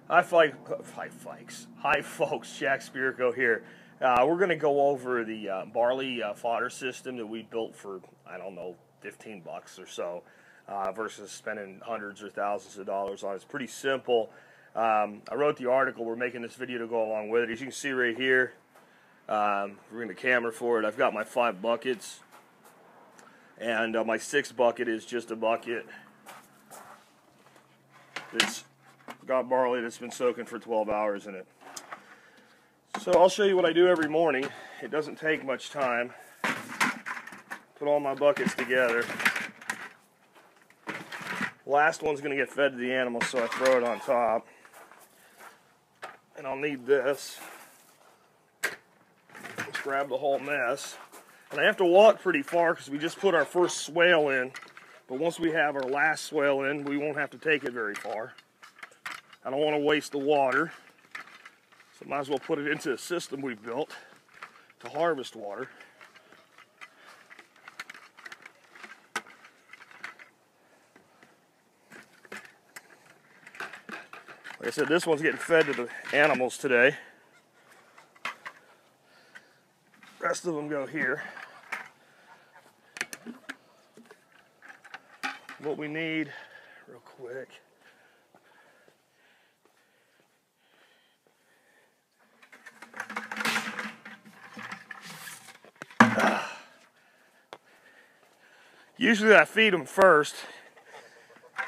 Hi folks, Jack Spirko here. We're going to go over the barley fodder system that we built for, I don't know, 15 bucks or so, versus spending hundreds or thousands of dollars on it. It's pretty simple. I wrote the article. We're making this video to go along with it. As you can see right here, bring the camera for it. I've got my 5 buckets, and my 6th bucket is just a bucket that's got barley that's been soaking for 12 hours in it. So I'll show you what I do every morning. It doesn't take much time. Put all my buckets together. Last one's going to get fed to the animals, so I throw it on top. And I'll need this. Let's grab the whole mess. And I have to walk pretty far because we just put our first swale in. But once we have our last swale in, we won't have to take it very far. I don't want to waste the water, so might as well put it into a system we've built to harvest water. Like I said, this one's getting fed to the animals today. The rest of them go here. What we need, real quick, usually I feed them first.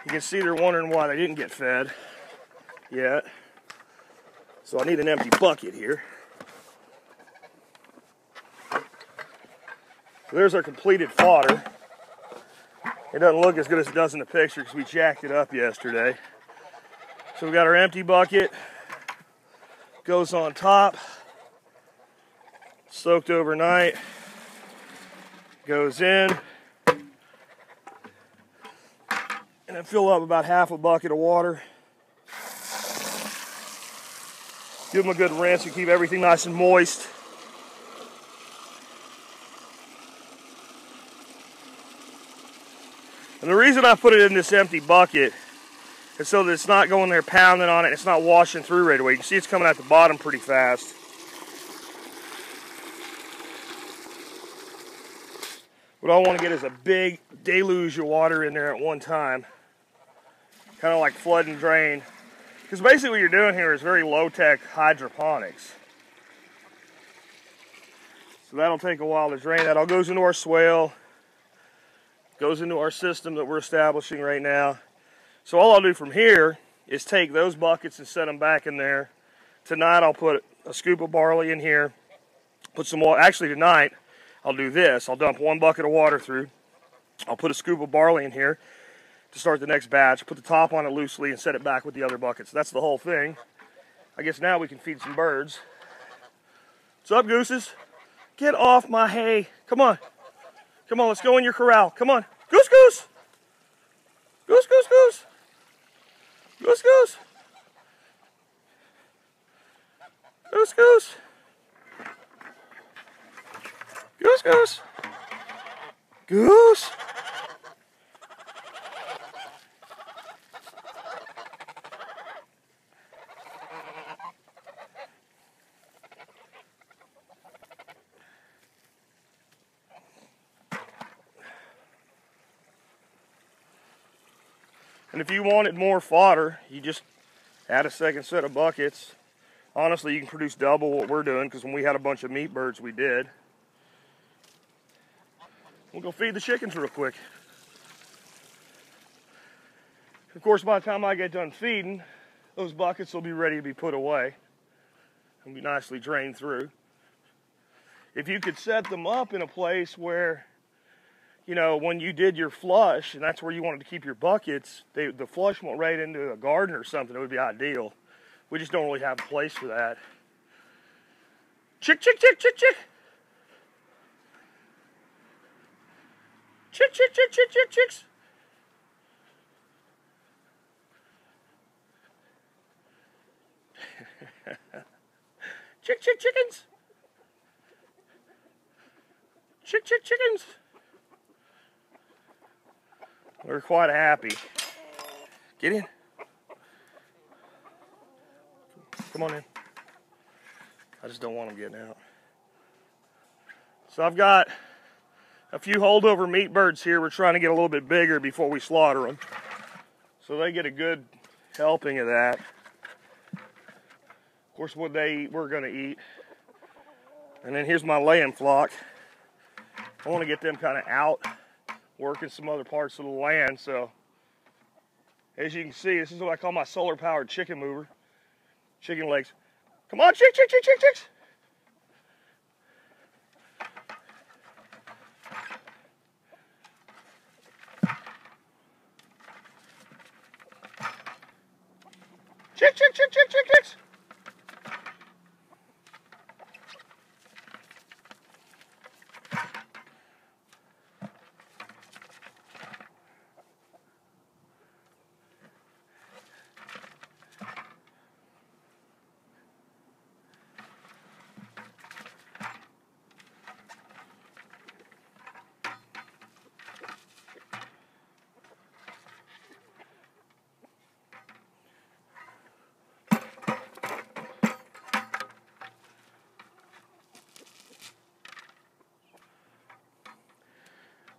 You can see they're wondering why they didn't get fed yet. So I need an empty bucket here. So there's our completed fodder. It doesn't look as good as it does in the picture because we jacked it up yesterday. So we got our empty bucket. Goes on top. Soaked overnight. Goes in. And then fill up about half a bucket of water. Give them a good rinse and keep everything nice and moist. And the reason I put it in this empty bucket is so that it's not going there pounding on it, it's not washing through right away. You can see it's coming out the bottom pretty fast. What I want to get is a big deluge of water in there at one time. Kind of like flood and drain. Because basically what you're doing here is very low-tech hydroponics. So that'll take a while to drain. That all goes into our swale. Goes into our system that we're establishing right now. So all I'll do from here is take those buckets and set them back in there. Tonight I'll put a scoop of barley in here. Put some water. Actually tonight I'll do this. I'll dump 1 bucket of water through. I'll put a scoop of barley in here to start the next batch. Put the top on it loosely and set it back with the other buckets. That's the whole thing. I guess now we can feed some birds. What's up, gooses? Get off my hay. Come on. Come on, let's go in your corral. Come on. Goose, goose. Goose, goose, goose. Goose, goose. Goose, goose. Goose, goose. Goose. And if you wanted more fodder, you just add a second set of buckets. Honestly, you can produce double what we're doing, because when we had a bunch of meat birds, we did. We'll go feed the chickens real quick. Of course, by the time I get done feeding, those buckets will be ready to be put away and be nicely drained through. If you could set them up in a place where, you know, when you did your flush, and that's where you wanted to keep your buckets, the flush went right into a garden or something, it would be ideal. We just don't really have a place for that. Chick, chick, chick, chick, chick. Chick, chick, chick, chick, chick, chicks. Chick, chick, chickens. Chick, chick, chickens. We're quite happy. Get in. Come on in. I just don't want them getting out. So I've got a few holdover meat birds here. We're trying to get a little bit bigger before we slaughter them, so they get a good helping of that. Of course, what they eat, we're going to eat. And then here's my laying flock. I want to get them kind of out, working some other parts of the land. So, as you can see, this is what I call my solar-powered chicken mover. Chicken legs. Come on, chicks. Chicks.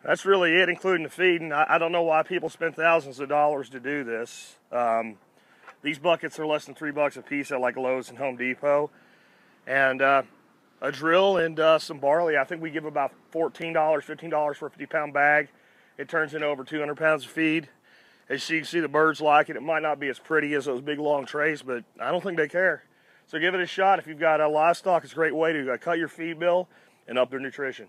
That's really it, including the feeding. I don't know why people spend thousands of dollars to do this. These buckets are less than $3 a piece at like Lowe's and Home Depot. And a drill and some barley. I think we give about $14, $15 for a 50-pound bag. It turns into over 200 pounds of feed. As you can see, the birds like it. It might not be as pretty as those big long trays, but I don't think they care. So give it a shot. If you've got livestock, it's a great way to cut your feed bill and up their nutrition.